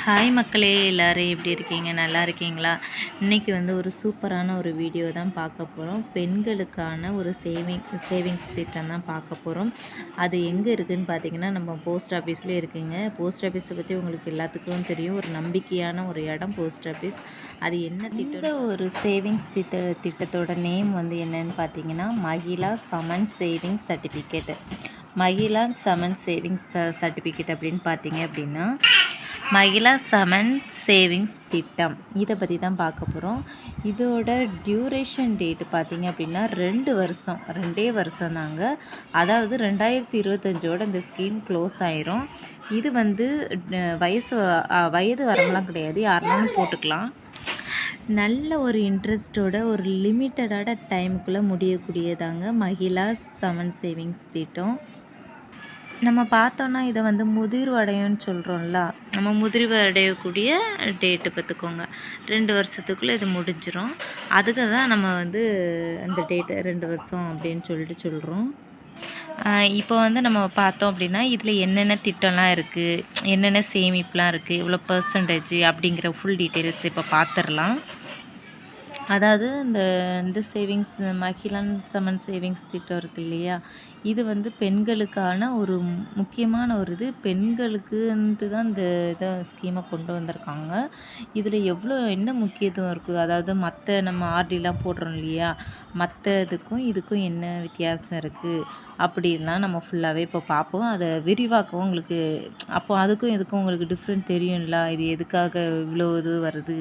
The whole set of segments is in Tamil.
ஹாய் மக்களே, எல்லோரும் எப்படி இருக்கீங்க? நல்லா இருக்கீங்களா? இன்றைக்கி ஒரு சூப்பரான ஒரு வீடியோ தான் பார்க்க போகிறோம். பெண்களுக்கான ஒரு சேவிங்ஸ் திட்டம் தான் பார்க்க போகிறோம். அது எங்கே இருக்குதுன்னு பார்த்தீங்கன்னா, நம்ம போஸ்ட் ஆஃபீஸ்லேயே இருக்குங்க. போஸ்ட் ஆஃபீஸை பற்றி உங்களுக்கு எல்லாத்துக்கும் தெரியும். ஒரு நம்பிக்கையான ஒரு இடம் போஸ்ட் ஆஃபீஸ். அது என்ன திட்டம்? இந்த ஒரு சேவிங்ஸ் திட்டத்தோட நேம் என்னென்னு பார்த்தீங்கன்னா, மகிழா சமன் சேவிங்ஸ் சர்டிஃபிகேட். மகிழா சமன் சேவிங்ஸ் சர்டிஃபிகேட் அப்படின்னு பார்த்தீங்க அப்படின்னா, மகிழா சமன் சேவிங்ஸ் திட்டம் இதை பற்றி தான் பார்க்க போகிறோம். இதோட டியூரேஷன் டேட்டு பார்த்திங்க அப்படின்னா 2 வருஷம், 2 வருஷம் தாங்க. அதாவது 2025ஓட இந்த ஸ்கீம் க்ளோஸ் ஆயிரும். இது வயது வரம்பெல்லாம் கிடையாது, யாருனாலும் போட்டுக்கலாம். நல்ல ஒரு இன்ட்ரெஸ்ட்டோட ஒரு லிமிட்டடான டைமுக்குள்ளே முடியக்கூடியதாங்க மகிழா சமன் சேவிங்ஸ் திட்டம். நம்ம பார்த்தோன்னா இதை முதிர்வு அடையும்னு சொல்கிறோம்ல, நம்ம முதிர்வு அடையக்கூடிய டேட்டு பார்த்துக்கோங்க. 2 வருஷத்துக்குள்ளே இது முடிஞ்சிடும். அதுக்கு தான் நம்ம அந்த டேட்டு 2 வருஷம் அப்படின்னு சொல்கிறோம். இப்போ நம்ம பார்த்தோம் அப்படின்னா, இதில் என்னென்ன திட்டம்லாம் இருக்குது, என்னென்ன சேமிப்புலாம் இருக்குது, இவ்வளோ பர்சன்டேஜ் அப்படிங்கிற ஃபுல் டீட்டெயில்ஸ் இப்போ பார்த்துடலாம். அதாவது இந்த சேவிங்ஸ் மகிழா சமன் சேவிங்ஸ் திட்டம் இருக்குது இல்லையா, இது பெண்களுக்கான ஒரு முக்கியமான ஒரு இது. பெண்களுக்குன்ட்டு தான் இந்த இதை ஸ்கீமை கொண்டு வந்திருக்காங்க. இதில் என்ன முக்கியத்துவம் இருக்குது, அதாவது மற்ற நம்ம ஆர்டிலாம் போடுறோம் இல்லையா, மற்ற இதுக்கும் என்ன வித்தியாசம் இருக்குது அப்படின்லாம் நம்ம ஃபுல்லாகவே இப்போ பார்ப்போம். அதை விரிவாக்கவும் உங்களுக்கு அப்போ அதுக்கும் இதுக்கும் உங்களுக்கு டிஃப்ரெண்ட் தெரியும்ல, இது எதுக்காக இவ்வளோ இது வருது,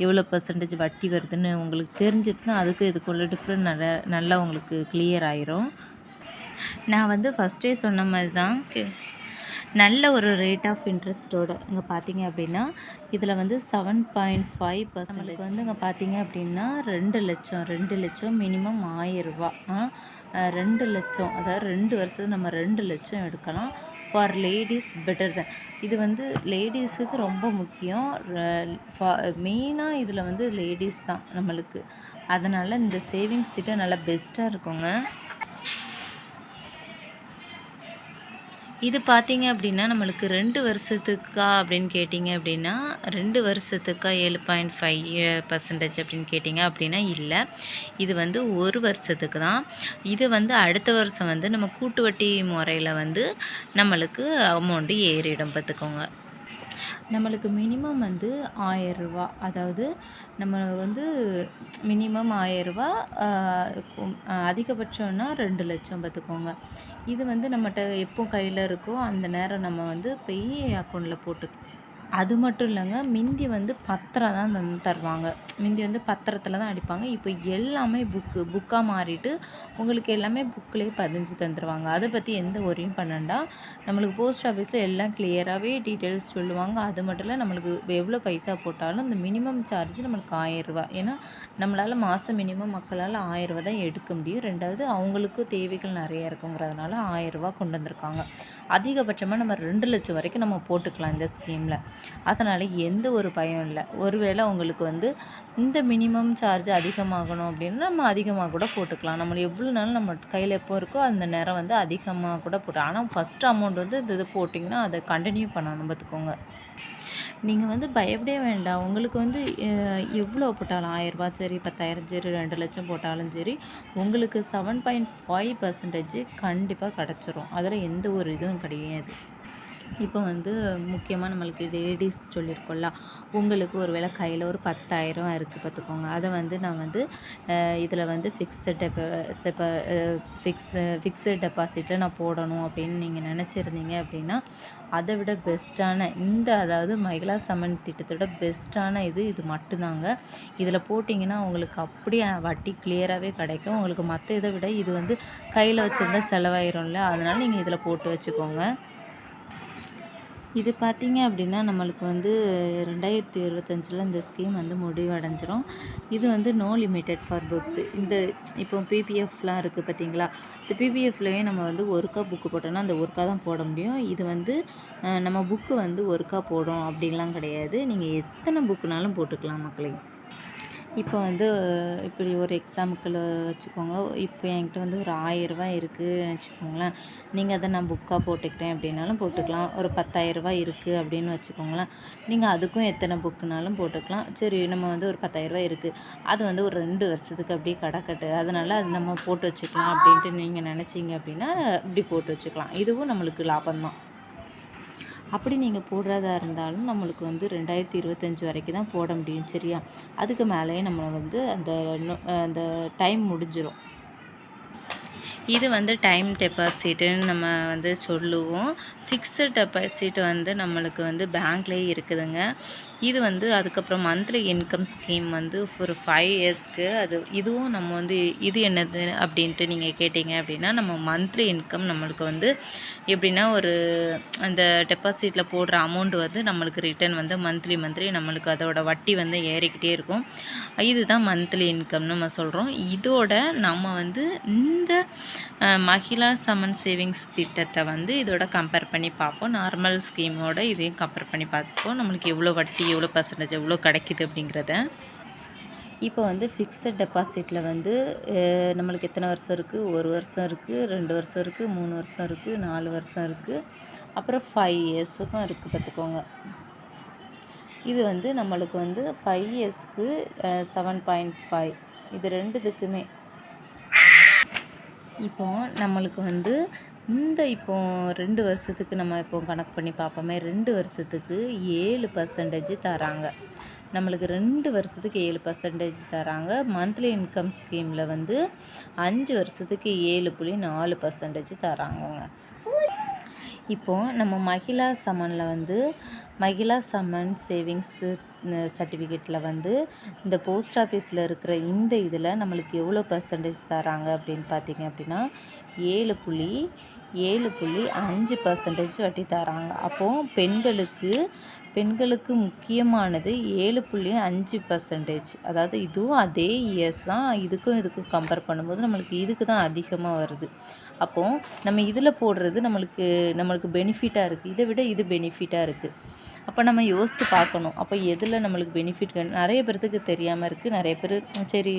எவ்வளோ பர்சன்டேஜ் வட்டி வருதுன்னு உங்களுக்கு தெரிஞ்சிட்டுனா அதுக்கும் இதுக்குள்ள டிஃப்ரெண்ட் நல்லா உங்களுக்கு கிளியர் ஆயிரும். நான் ஃபஸ்ட்டே சொன்ன மாதிரி தான் நல்ல ஒரு ரேட் ஆஃப் இன்ட்ரெஸ்ட்டோட இங்கே பார்த்தீங்க அப்படின்னா, இதில் 7.5% இங்கே பார்த்தீங்க அப்படின்னா 2 லட்சம் மினிமம் 1000 ரூபா. 2 லட்சம், அதாவது 2 வருஷத்துக்கு நம்ம 2 லட்சம் எடுக்கலாம். ஃபார் லேடிஸ் பெட்டர் தான். இது லேடிஸுக்கு ரொம்ப முக்கியம். மெயினாக இதில் லேடிஸ் தான் நம்மளுக்கு. அதனால் இந்த சேவிங்ஸ் திட்டம் நல்லா பெஸ்ட்டாக இருக்குங்க. இது பார்த்தீங்க அப்படின்னா, நம்மளுக்கு 2 வருஷத்துக்கா அப்படின்னு கேட்டிங்க அப்படின்னா, 2 வருஷத்துக்கா 7.5% அப்படின்னு கேட்டிங்க அப்படின்னா இல்லை. இது 1 வருஷத்துக்கு தான். இது அடுத்த வருஷம் நம்ம கூட்டு வட்டி முறையில் நம்மளுக்கு அமௌண்ட்டு ஏறிடும் பார்த்துக்கோங்க. நம்மளுக்கு மினிமம் 1000 ரூபா, அதாவது நம்ம மினிமம் 1000 ரூபா, அதிகபட்சம்னா 2 லட்சம் பார்த்துக்கோங்க. இது நம்மகிட்ட எப்போ கையில் இருக்கோ அந்த நேரம் நம்ம போய் அக்கௌண்ட்டில் போட்டு. அது மட்டும் இல்லைங்க, மிந்தி பத்திரம் தான் தருவாங்க. மிந்தி பத்திரத்தில் தான் அடிப்பாங்க. இப்போ எல்லாமே புக்காக மாறிட்டு உங்களுக்கு எல்லாமே புக்கிலே பதிஞ்சு தந்துடுவாங்க. அதை பற்றி எந்த ஒரியும் பண்ணண்டா. நம்மளுக்கு போஸ்ட் ஆஃபீஸில் எல்லாம் கிளியராகவே டீட்டெயில்ஸ் சொல்லுவாங்க. அது மட்டும் இல்லை, நம்மளுக்கு எவ்வளோ பைசா போட்டாலும் இந்த மினிமம் சார்ஜ் நம்மளுக்கு 1000 ரூபா. ஏன்னா நம்மளால் மாதம் மினிமம் மக்களால் 1000 ரூபா தான் எடுக்க முடியும். ரெண்டாவது அவங்களுக்கு தேவைகள் நிறையா இருக்குங்கிறதுனால 1000 ரூபா கொண்டு வந்திருக்காங்க. அதிகபட்சமாக நம்ம 2 லட்சம் வரைக்கும் நம்ம போட்டுக்கலாம் இந்த ஸ்கீமில். அதனால் எந்த ஒரு பயம் இல்லை. ஒருவேளை உங்களுக்கு இந்த மினிமம் சார்ஜ் அதிகமாகணும் அப்படின்னா நம்ம அதிகமாக கூட போட்டுக்கலாம். நம்ம எவ்வளோ நாளும் நம்ம கையில் எப்போ இருக்கோ அந்த நேரம் அதிகமாக கூட போட்டு. ஆனால் ஃபஸ்ட்டு அமௌண்ட் இது போட்டிங்கன்னா அதை கண்டினியூ பண்ணணும் பார்த்துக்கோங்க. நீங்கள் பயப்படவே வேண்டாம். உங்களுக்கு எவ்வளோ போட்டாலும் 1000 ரூபா சரி, 10,000 சரி, 2 லட்சம் போட்டாலும் சரி, உங்களுக்கு 7.5% கண்டிப்பாக கிடச்சிரும். அதில் எந்த ஒரு இதுவும் கிடையாது. இப்போ முக்கியமாக நம்மளுக்கு லேடிஸ் சொல்லியிருக்கோம்ல, உங்களுக்கு ஒரு வேளை கையில் ஒரு 10,000 இருக்குது பார்த்துக்கோங்க. அதை நான் இதில் ஃபிக்ஸட் டெபாசிட்டில் நான் போடணும் அப்படின்னு நீங்கள் நினச்சிருந்தீங்க அப்படின்னா, அதை விட பெஸ்ட்டான அதாவது மகிழா சமன் திட்டத்தோட பெஸ்ட்டான இது மட்டும்தாங்க. இதில் போட்டிங்கன்னா உங்களுக்கு அப்படியே வட்டி கிளியராகவே கிடைக்கும். உங்களுக்கு மற்ற இதை விட இது கையில் வச்சுருந்தா செலவாயிரும்ல, அதனால் நீங்கள் இதில் போட்டு வச்சுக்கோங்க. இது பார்த்தீங்க அப்படின்னா நம்மளுக்கு 2025 இந்த ஸ்கீம் முடிவடைஞ்சிரும். இது நோ லிமிட்டட் ஃபார் புக்ஸ். இப்போ பிபிஎஃப்லாம் இருக்குது பார்த்தீங்களா, இந்த பிபிஎஃப்லேயே நம்ம ஒருக்கா புக்கு போட்டோன்னா அந்த ஒருக்கா தான் போட முடியும். இது நம்ம புக்கு ஒருக்கா போடும் அப்படின்லாம் கிடையாது. நீங்கள் எத்தனை புக்குனாலும் போட்டுக்கலாம் மக்களே. இப்போ வந்து இப்படி ஒரு எக்ஸாம்பிள் வச்சுக்கோங்க. இப்போ என்கிட்ட வந்து ஒரு ரூ. 1000 இருக்குதுன்னு வச்சுக்கோங்களேன். நீங்கள் அதை நான் புக்காக போட்டுக்கிறேன் அப்படின்னாலும் போட்டுக்கலாம். ஒரு ரூ. 10,000 இருக்குது அப்படின்னு வச்சுக்கோங்களேன். நீங்கள் அதுக்கும் எத்தனை புக்குனாலும் போட்டுக்கலாம். சரி நம்ம வந்து ஒரு ரூ. 10,000 இருக்குது. அது வந்து ஒரு 2 வருஷத்துக்கு அப்படியே கிடக்கட்டு. அதனால் அது நம்ம போட்டு வச்சுக்கலாம் அப்படின்ட்டு நீங்கள் நினச்சிங்க அப்படின்னா இப்படி போட்டு வச்சுக்கலாம். இதுவும் நம்மளுக்கு லாபம் தான். அப்படி நீங்கள் போடுறதா இருந்தாலும் நம்மளுக்கு வந்து 2025 வரைக்கும் தான் போட முடியும். சரியா? அதுக்கு மேலேயே நம்மளை வந்து அந்த டைம் முடிஞ்சிடும். இது வந்து டைம் டெபாசிட்டுன்னு நம்ம வந்து சொல்லுவோம். ஃபிக்ஸட் டெபாசிட் வந்து நம்மளுக்கு வந்து பேங்க்லேயே இருக்குதுங்க. இது வந்து அதுக்கப்புறம் மந்த்லி இன்கம் ஸ்கீம் வந்து ஒரு 5 இயர்ஸ்க்கு இதுவும் நம்ம வந்து இது என்னது அப்படின்ட்டு நீங்கள் கேட்டிங்க அப்படின்னா, நம்ம மந்த்லி இன்கம் நம்மளுக்கு வந்து எப்படின்னா ஒரு அந்த டெபாசிட்டில் போடுற அமௌண்ட் வந்து நம்மளுக்கு ரிட்டர்ன் வந்து மந்த்லி நம்மளுக்கு அதோட வட்டி வந்து ஏறிக்கிட்டே இருக்கும். இதுதான் மந்த்லி இன்கம்னு நம்ம சொல்கிறோம். இதோட நம்ம வந்து இந்த மகிழா சமன் சேவிங்ஸ் திட்டத்தை வந்து இதோட கம்பேர் பண்ணி பார்ப்போம். நார்மல் ஸ்கீமோட இதையும் கம்பேர் பண்ணி பார்ப்போம். நம்மளுக்கு எவ்வளோ வட்டி, எவ்வளோ பர்சன்டேஜ் எவ்வளோ கிடைக்கிது அப்படிங்கிறத. இப்போ வந்து ஃபிக்ஸட் டெபாசிட்டில் வந்து நம்மளுக்கு எத்தனை வருஷம் இருக்குது? 1 வருஷம் இருக்குது, 2 வருஷம் இருக்குது, 3 வருஷம் இருக்குது, 4 வருஷம் இருக்குது, அப்புறம் 5 இயர்ஸுக்கும் இருக்குது பார்த்துக்கோங்க. இது வந்து நம்மளுக்கு வந்து 5 இயர்ஸ்க்கு 7.5 இது ரெண்டுத்துக்குமே. இப்போ நம்மளுக்கு வந்து இப்போ 2 வருஷத்துக்கு நம்ம இப்போ கணக்கு பண்ணி பார்ப்போமே. 2 வருஷத்துக்கு 7% தராங்க. நம்மளுக்கு 2 வருஷத்துக்கு 7% தராங்க. மந்த்லி இன்கம் ஸ்கீமில் வந்து 5 வருஷத்துக்கு 7.4% தராங்கங்க. இப்போது நம்ம மகிழா சமனில் வந்து மகிழா சமன் சேவிங்ஸு சர்டிஃபிகேட்டில் வந்து இந்த போஸ்ட் ஆஃபீஸில் இருக்கிற இந்த இதில் நம்மளுக்கு எவ்வளோ பர்சன்டேஜ் தராங்க அப்படின்னு பார்த்தீங்க அப்படின்னா 7.5% வட்டி தராங்க. அப்போது பெண்களுக்கு முக்கியமானது 7.5%. அதாவது இதுவும் அதே இயர்ஸ் தான். இதுக்கும் கம்பேர் பண்ணும்போது நம்மளுக்கு இதுக்கு தான் அதிகமாக வருது. அப்போது நம்ம இதில் போடுறது நம்மளுக்கு பெனிஃபிட்டாக இருக்குது. இதை விட இது பெனிஃபிட்டாக இருக்குது. அப்போ நம்ம யோசித்து பார்க்கணும். அப்போ எதில் நம்மளுக்கு பெனிஃபிட் நிறைய பேர்த்துக்கு தெரியாமல் இருக்குது. நிறைய பேர் சரி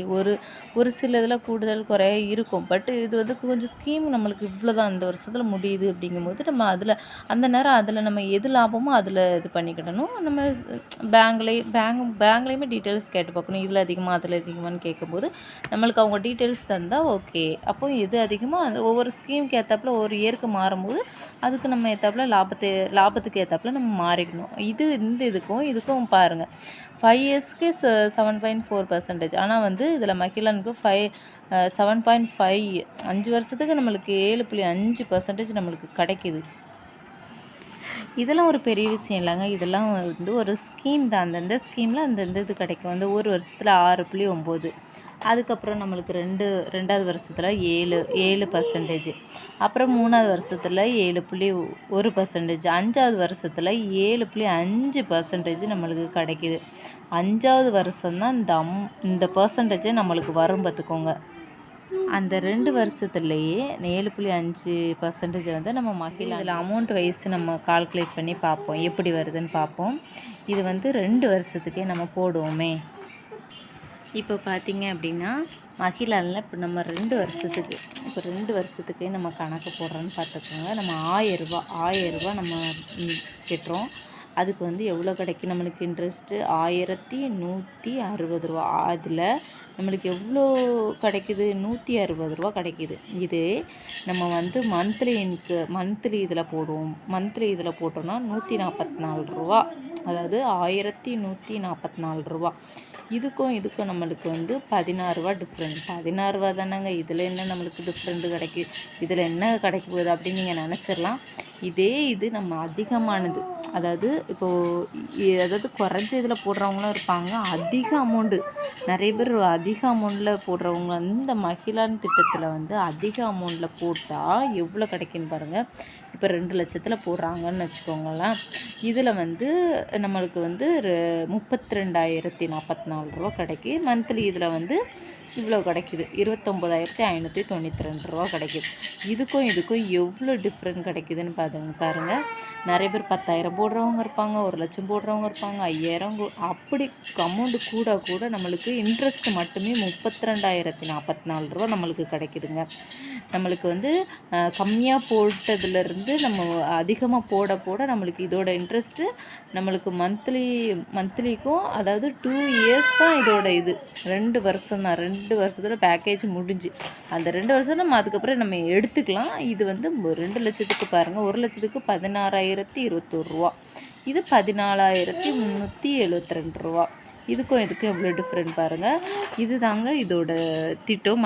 ஒரு சில இதில் கூடுதல் குறைய இருக்கும். பட் இது வந்து கொஞ்சம் ஸ்கீம் நம்மளுக்கு இவ்வளோ தான் இந்த வருஷத்தில் முடியுது அப்படிங்கும்போது நம்ம அந்த நேரம் அதில் நம்ம எது லாபமோ அதில் இது பண்ணிக்கிடணும். நம்ம பேங்க்லேயுமே டீட்டெயில்ஸ் கேட்டு பார்க்கணும். இதில் அதிகமாக அதில் அதிகமானு கேட்கும்போது நம்மளுக்கு அவங்க டீட்டெயில்ஸ் தந்தால் ஓகே. அப்போ எது அதிகமாக அந்த ஒவ்வொரு ஸ்கீமுக்கு ஏற்றாப்புல ஒவ்வொரு இயருக்கு மாறும்போது அதுக்கு நம்ம ஏற்றாப்புல லாபத்துக்கு ஏற்றாப்புல நம்ம மாறிக்கணும். இதுக்கும் பாருங்கள் 5 இயர்ஸ்க்கு 7.4%. ஆனால் வந்து இதில் மகிழனுக்கு 7.5 5 வருஷத்துக்கு நம்மளுக்கு 7.5% நம்மளுக்கு கிடைக்கிது. இதெல்லாம் ஒரு பெரிய விஷயம் இல்லைங்க. இதெல்லாம் வந்து ஒரு ஸ்கீம் தான். அந்தந்த ஸ்கீமில் அந்தந்த இது கிடைக்கும். வந்து ஒரு வருஷத்தில் 6.9, அதுக்கப்புறம் நம்மளுக்கு 2வது வருஷத்தில் 7%, அப்புறம் 3வது வருஷத்தில் 7.1%, 5வது வருஷத்தில் 7.5% நம்மளுக்கு கிடைக்கிது. 5வது வருஷம்தான் இந்த பர்சன்டேஜை நம்மளுக்கு வரும் பார்த்துக்கோங்க. அந்த 2 வருஷத்துலேயே 7.5% வந்து நம்ம மகிழா இதில் அமௌண்ட் வைஸ் நம்ம கால்குலேட் பண்ணி பார்ப்போம். எப்படி வருதுன்னு பார்ப்போம். இது வந்து 2 வருஷத்துக்கே நம்ம போடுவோமே. இப்போ பார்த்தீங்க அப்படின்னா மகிழாவில் இப்போ நம்ம 2 வருஷத்துக்கே நம்ம கணக்கு போடுறோன்னு பார்த்துக்கோங்க. நம்ம ரூ. 1000 நம்ம கட்டுறோம். அதுக்கு வந்து எவ்வளோ கிடைக்கும் நம்மளுக்கு இன்ட்ரெஸ்ட்டு? 1160 ரூபா. அதில் நம்மளுக்கு எவ்வளோ கிடைக்கிது? 160 ரூபா கிடைக்கிது. இது நம்ம வந்து மந்த்லி இதில் போடுவோம். மந்த்லி இதில் போட்டோம்னா 144 ரூபா. அதாவது 1144 ரூபா. இதுக்கும் நம்மளுக்கு வந்து 16 ரூபா டிஃப்ரெண்ட். 16 ரூபா தானேங்க. இதில் என்ன நம்மளுக்கு டிஃப்ரெண்ட்டு கிடைக்கும்? இதில் என்ன கிடைக்க போகுது அப்படின்னு நீங்கள் நினச்சிடலாம். இது நம்ம அதிகமானது. அதாவது குறைஞ்ச இதில் போடுறவங்களும் இருப்பாங்க. அதிக அமௌண்ட்டு நிறைய பேர் அதிக அமௌண்ட்டில் போடுறவங்க இந்த மகிழான் திட்டத்தில் வந்து அதிக அமௌண்ட்டில் போட்டால் எவ்வளோ கிடைக்குன்னு பாருங்கள். இப்போ 2,00,000 போடுறாங்கன்னு வச்சுக்கோங்களேன். இதில் வந்து நம்மளுக்கு வந்து 32,044 ரூபா கிடைக்கி. மந்த்லி இதில் வந்து இவ்வளோ கிடைக்கிது, 29,592 ரூபா கிடைக்கிது. இதுக்கும் எவ்வளோ டிஃப்ரெண்ட் கிடைக்குதுன்னு பாருங்கள். நிறைய பேர் 10,000 போடுறவங்க இருப்பாங்க, 1,00,000 போடுறவங்க இருப்பாங்க, 5,000 அப்படி அமௌண்ட்டு கூட நம்மளுக்கு இன்ட்ரெஸ்ட் மட்டுமே 32,044 ரூபா நம்மளுக்கு கிடைக்குதுங்க. நம்மளுக்கு வந்து கம்மியாக போட்டதுலேருந்து நம்ம அதிகமாக போட நம்மளுக்கு இதோட இன்ட்ரெஸ்ட்டு நம்மளுக்கு மந்த்லிக்கும், அதாவது 2 இயர்ஸ் தான் இதோட இது. 2 வருஷம் தான். 2 வருஷத்தில் பேக்கேஜ் முடிஞ்சு அந்த 2 வருஷம் நம்ம அதுக்கப்புறம் நம்ம எடுத்துக்கலாம். இது வந்து 2,00,000க்கு பாருங்கள், 1,00,000க்கு 16,021 ரூபா, இது 14,372 ரூபா. இதுக்கும் எவ்வளோ டிஃப்ரெண்ட் பாருங்கள். இது தாங்க இதோட திட்டம்.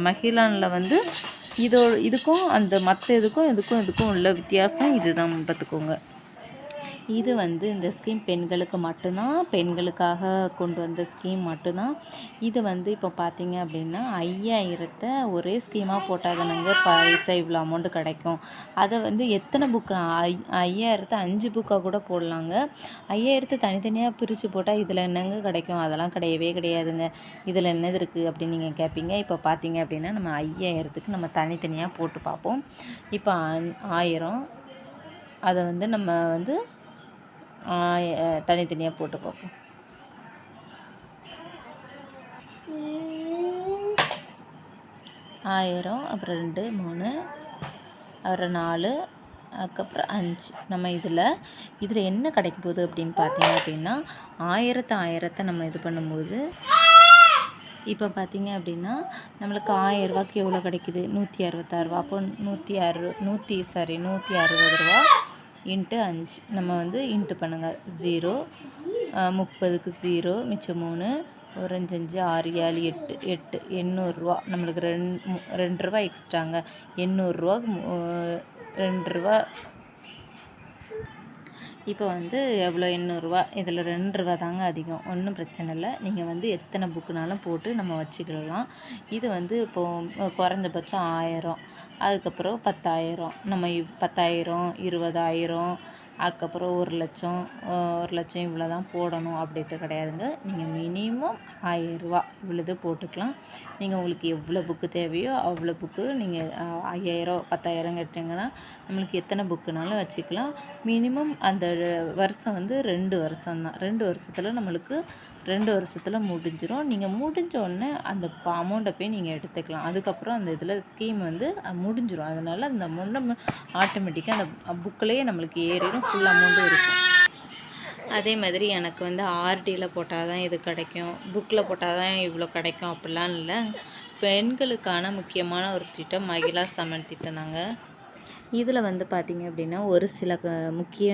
மகிழானில் வந்து இதுக்கும் அந்த மற்ற இதுக்கும் உள்ள வித்தியாசம் இதுதான் பார்த்துக்கோங்க. இது வந்து இந்த ஸ்கீம் பெண்களுக்கு மட்டும்தான், பெண்களுக்காக கொண்டு வந்த ஸ்கீம் மட்டும்தான். இது வந்து இப்போ பார்த்தீங்க அப்படின்னா 5,000 ஒரே ஸ்கீமாக போட்டால் தானங்க பைசா இவ்வளோ அமௌண்ட்டு கிடைக்கும். அதை வந்து எத்தனை புக்கு 5,000 5 புக்காக கூட போடலாங்க. 5,000 தனித்தனியாக பிரித்து போட்டால் இதில் என்னங்க கிடைக்கும்? அதெல்லாம் கிடையவே கிடையாதுங்க. இதில் என்னது இருக்குது அப்படின்னு நீங்கள் கேட்பீங்க. இப்போ பார்த்தீங்க அப்படின்னா நம்ம 5,000க்கு நம்ம தனித்தனியாக போட்டு பார்ப்போம். இப்போ 1000 அதை வந்து நம்ம வந்து தனித்தனியாக போட்டு பார்ப்போம். 1000, அப்புறம் 2, 3, அப்புறம் 4, அதுக்கப்புறம் 5. நம்ம இதில் என்ன கிடைக்க போகுது அப்படின்னு பார்த்தீங்க அப்படின்னா 1000 நம்ம இது பண்ணும்போது இப்போ பார்த்தீங்க அப்படின்னா நம்மளுக்கு 1000 ரூபாய்க்கு எவ்வளோ கிடைக்குது? 166 ரூபா. அப்போ 160 ரூபா இன்ட்டு 5 நம்ம வந்து இன்ட்டு பண்ணுங்கள். 0, 30க்கு 0, மிச்சம் 3, 1 5 5 6 7 8 800 ரூபா. நம்மளுக்கு 2 ரூபா எக்ஸ்ட்ராங்க. 800 ரூபா 2 ரூபா. இப்போ வந்து எவ்வளோ? 800 ரூபா. இதில் 2 ரூபா தாங்க அதிகம். ஒன்றும் பிரச்சனை இல்லை. நீங்கள் வந்து எத்தனை புக்குனாலும் போட்டு நம்ம வச்சுக்கலாம். இது வந்து இப்போது குறைஞ்சபட்சம் 1000, அதுக்கப்புறம் 10,000. நம்ம 10,000, 20,000, அதுக்கப்புறம் 1,00,000 இவ்வளோ தான் போடணும் அப்படின்ட்டு கிடையாதுங்க. நீங்கள் மினிமம் 1000 ரூபா இவ்வளோது போட்டுக்கலாம். நீங்கள் உங்களுக்கு எவ்வளோ புக்கு தேவையோ அவ்வளோ புக்கு நீங்கள் 5,000 10,000 கேட்டிங்கன்னா நம்மளுக்கு எத்தனை புக்குனாலும் வச்சுக்கலாம். மினிமம் அந்த வருஷம் வந்து 2 வருஷம் தான். 2 வருஷத்தில் நம்மளுக்கு 2 வருஷத்தில் முடிஞ்சிடும். நீங்கள் முடிஞ்ச உடனே அந்த அமௌண்ட்டை போய் நீங்கள் எடுத்துக்கலாம். அதுக்கப்புறம் அந்த இதில் ஸ்கீம் வந்து முடிஞ்சிடும். அதனால் அந்த அமௌண்ட்டை ஆட்டோமேட்டிக்காக அந்த புக்கிலேயே நம்மளுக்கு ஏறிடும். ஃபுல் அமௌண்ட்டும் இருக்கும். அதே மாதிரி எனக்கு வந்து ஆர்டியில் போட்டால் தான் இது கிடைக்கும், புக்கில் போட்டால் தான் இவ்வளோ கிடைக்கும் அப்படிலாம் இல்லை. பெண்களுக்கான முக்கியமான ஒரு திட்டம் மகிழா சமன் திட்டம் தாங்க. இதில் வந்து பார்த்திங்க அப்படின்னா ஒரு சில முக்கிய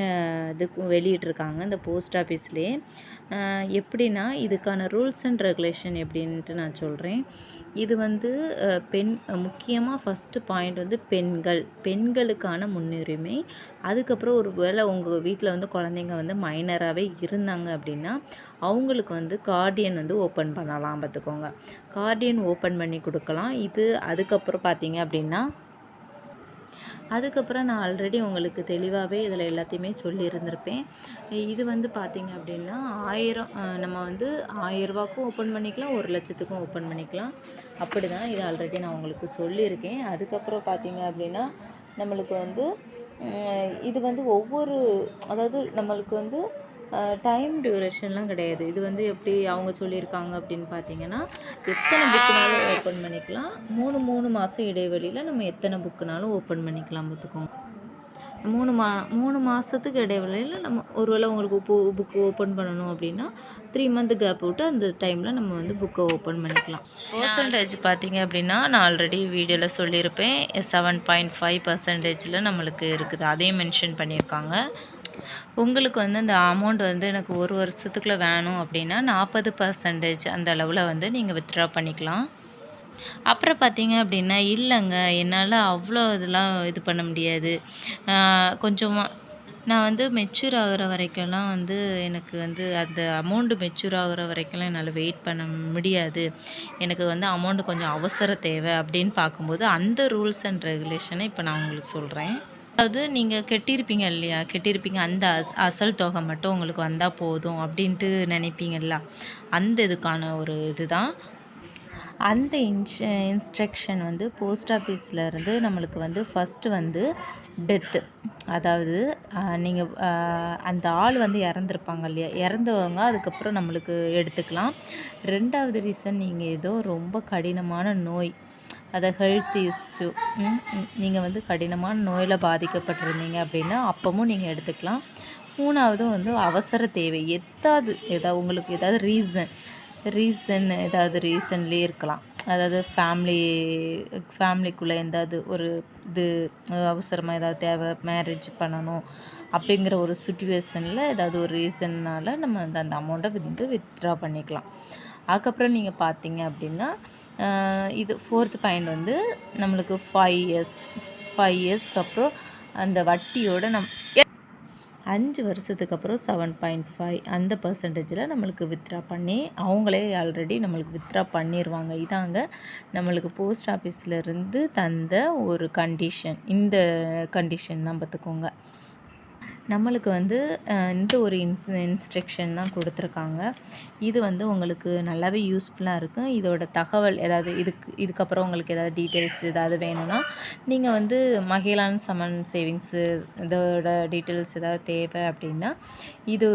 இதுக்கு வெளியிட்ருக்காங்க இந்த போஸ்ட் ஆஃபீஸ்லேயே. எப்படின்னா இதுக்கான ரூல்ஸ் அண்ட் ரெகுலேஷன் எப்படின்ட்டு நான் சொல்கிறேன். இது வந்து முக்கியமாக ஃபஸ்ட்டு பாயிண்ட் வந்து பெண்களுக்கான முன்னுரிமை. அதுக்கப்புறம் ஒரு வேளை உங்கள் வீட்டில் வந்து குழந்தைங்க வந்து மைனராகவே இருந்தாங்க அப்படின்னா அவங்களுக்கு வந்து கார்டியன் வந்து ஓப்பன் பண்ணலாம் பார்த்துக்கோங்க. கார்டியன் ஓப்பன் பண்ணி கொடுக்கலாம். அதுக்கப்புறம் பார்த்திங்க அப்படின்னா அதுக்கப்புறம் நான் ஆல்ரெடி உங்களுக்கு தெளிவாகவே இதில் எல்லாத்தையுமே சொல்லியிருந்திருப்பேன். இது வந்து பார்த்திங்க அப்படின்னா 1000 நம்ம வந்து 1000 ரூபாய்க்கும் ஓப்பன் பண்ணிக்கலாம், 1,00,000க்கும் ஓப்பன் பண்ணிக்கலாம். அப்படி தான் இது ஆல்ரெடி நான் உங்களுக்கு சொல்லியிருக்கேன். அதுக்கப்புறம் பார்த்திங்க அப்படின்னா நம்மளுக்கு வந்து இது வந்து அதாவது நம்மளுக்கு வந்து டைம் டியூரேஷன்லாம் கிடையாது. இது வந்து எப்படி அவங்க சொல்லியிருக்காங்க அப்படின்னு பார்த்தீங்கன்னா எத்தனை புக்குனாலும் ஓப்பன் பண்ணிக்கலாம். 3 மாதம் இடைவெளியில் நம்ம எத்தனை புக்குனாலும் ஓப்பன் பண்ணிக்கலாம் பார்த்துக்கோங்க. 3 மாதத்துக்கு இடைவெளியில் நம்ம ஒருவேளை உங்களுக்கு புக்கு ஓப்பன் பண்ணணும் அப்படின்னா 3 மந்த் கேப் விட்டு அந்த டைமில் நம்ம வந்து புக்கை ஓப்பன் பண்ணிக்கலாம். பர்சன்டேஜ் பார்த்திங்க அப்படின்னா நான் ஆல்ரெடி வீடியோவில் சொல்லியிருப்பேன். 7.5% நம்மளுக்கு இருக்குது, அதையும் மென்ஷன் பண்ணியிருக்காங்க. உங்களுக்கு வந்து அந்த அமௌண்ட் வந்து எனக்கு 1 வருஷத்துக்குள்ளே வேணும் அப்படின்னா 40% அந்த அளவில் வந்து நீங்கள் வித்ட்ரா பண்ணிக்கலாம். அப்புறம் பார்த்தீங்க அப்படின்னா இல்லைங்க என்னால் அவ்வளோ இதெல்லாம் இது பண்ண முடியாது, கொஞ்சமாக நான் வந்து மெச்சூர் ஆகுற வரைக்கும்லாம் வந்து எனக்கு வந்து அந்த அமௌண்ட்டு மெச்சூர் ஆகுற வரைக்கும்லாம் என்னால் வெயிட் பண்ண முடியாது. எனக்கு வந்து அமௌண்ட்டு கொஞ்சம் அவசர தேவை அப்படின்னு பார்க்கும்போது, அந்த ரூல்ஸ் அண்ட் ரெகுலேஷனை இப்போ நான் உங்களுக்கு சொல்றேன். அதாவது நீங்க கட்டியிருப்பீங்க இல்லையா? கட்டியிருப்பீங்க அந்த அசல் தொகை மட்டும் உங்களுக்கு வந்தா போதும் அப்படின்ட்டு நினைப்பீங்கல்ல. அந்த இதுக்கான ஒரு இதுதான். அந்த இன்ஸ்ட்ரக்ஷன் வந்து போஸ்ட் ஆஃபீஸ்லேருந்து நம்மளுக்கு வந்து ஃபஸ்ட்டு வந்து டெத்து. அதாவது நீங்கள் அந்த ஆள் வந்து இறந்துருப்பாங்க இல்லையா? இறந்தவங்க அதுக்கப்புறம் நம்மளுக்கு எடுத்துக்கலாம். 2வது ரீசன் நீங்கள் ஏதோ ரொம்ப கடினமான நோய், அதை ஹெல்த் இஷ்யூ, நீங்கள் வந்து கடினமான நோயில் பாதிக்கப்பட்டிருந்தீங்க அப்படின்னா அப்பவும் நீங்கள் எடுத்துக்கலாம். 3வது வந்து அவசர தேவை. ஏதாவது உங்களுக்கு ஏதாவது ரீசன் ஏதாவது ரீசன்லேயே இருக்கலாம். அதாவது ஃபேமிலிக்குள்ளே எதாவது ஒரு இது அவசரமாக ஏதாவது தேவை, மேரேஜ் பண்ணணும் அப்படிங்கிற ஒரு சிச்சுவேஷனில் ஏதாவது ஒரு ரீசன்னால் நம்ம அந்த அமௌண்ட்டை வந்து வித்ட்ரா பண்ணிக்கலாம். அதுக்கப்புறம் நீங்கள் பார்த்தீங்க அப்படின்னா இது 4th பாயிண்ட் வந்து நம்மளுக்கு 5 இயர்ஸ்க்கு அப்புறம் அந்த வட்டியோட 5 வருஷத்துக்கு அப்புறம் 7.5 அந்த பெர்சன்டேஜில் நம்மளுக்கு வித்ட்ரா பண்ணி அவங்களே ஆல்ரெடி நம்மளுக்கு வித்ட்ரா பண்ணிடுவாங்க. இதாங்க நம்மளுக்கு போஸ்ட் ஆஃபீஸ்லேருந்து தந்த ஒரு கண்டிஷன். இந்த கண்டிஷன் தான் பார்த்துக்கோங்க. நம்மளுக்கு வந்து இந்த ஒரு இன்ஸ்ட்ரக்ஷன் தான் கொடுத்துருக்காங்க. இது வந்து உங்களுக்கு நல்லாவே யூஸ்ஃபுல்லாக இருக்கும். இதோட தகவல் ஏதாவது இதுக்கப்புறம் உங்களுக்கு ஏதாவது டீட்டெயில்ஸ் ஏதாவது வேணும்னா, நீங்கள் வந்து மகிழான் சமன் சேவிங்ஸு இதோட டீட்டெயில்ஸ் ஏதாவது தேவை அப்படின்னா, இது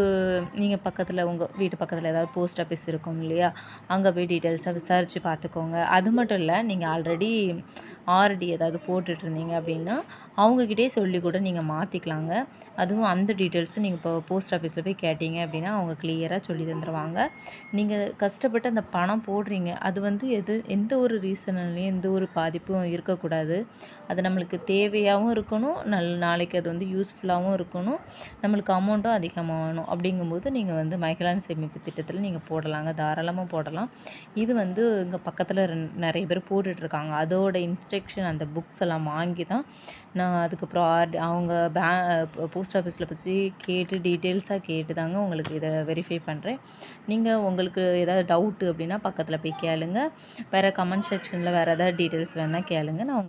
நீங்கள் பக்கத்தில் உங்கள் வீட்டு பக்கத்தில் ஏதாவது போஸ்ட் ஆஃபீஸ் இருக்கும் இல்லையா? அங்கே போய் டீட்டெயில்ஸை விசாரித்து பார்த்துக்கோங்க. அது மட்டும் இல்லை, நீங்கள் ஆல்ரெடி ஆர்டி ஏதாவது போட்டுட்ருந்தீங்க அப்படின்னா, அவங்கக்கிட்டயே சொல்லி கூட நீங்கள் மாற்றிக்கலாங்க. அதுவும் அந்த டீட்டெயில்ஸும் நீங்கள் இப்போ போஸ்ட் ஆஃபீஸில் போய் கேட்டீங்க அப்படின்னா அவங்க கிளியராக சொல்லி தந்துடுவாங்க. நீங்கள் கஷ்டப்பட்டு அந்த பணம் போடுறீங்க, அது வந்து எந்த ஒரு ரீசன்லையும் எந்த ஒரு பாதிப்பும் இருக்கக்கூடாது. அது நம்மளுக்கு தேவையாகவும் இருக்கணும், நாளைக்கு அது வந்து யூஸ்ஃபுல்லாகவும் இருக்கணும், நம்மளுக்கு அமௌண்ட்டும் அதிகமாக வேணும். அப்படிங்கும்போது நீங்கள் வந்து மகிழான் சேமிப்பு திட்டத்தில் நீங்கள் போடலாங்க, தாராளமாக போடலாம். இது வந்து இங்கே பக்கத்தில் நிறைய பேர் போட்டுட்ருக்காங்க. அதோட இன்ஸ்ட்ரக்ஷன் அந்த புக்ஸ் எல்லாம் வாங்கி தான் நான் அதுக்கப்புறம் அவங்க போஸ்ட் ஆஃபீஸில் பற்றி கேட்டு டீட்டெயில்ஸாக கேட்டு தாங்க உங்களுக்கு இதை வெரிஃபை பண்ணுறேன். நீங்கள் உங்களுக்கு ஏதாவது டவுட்டு அப்படின்னா பக்கத்தில் போய் கேளுங்க. வேறு கமெண்ட் செக்ஷனில் வேறு ஏதாவது டீட்டெயில்ஸ் வேணால் கேளுங்க. நான்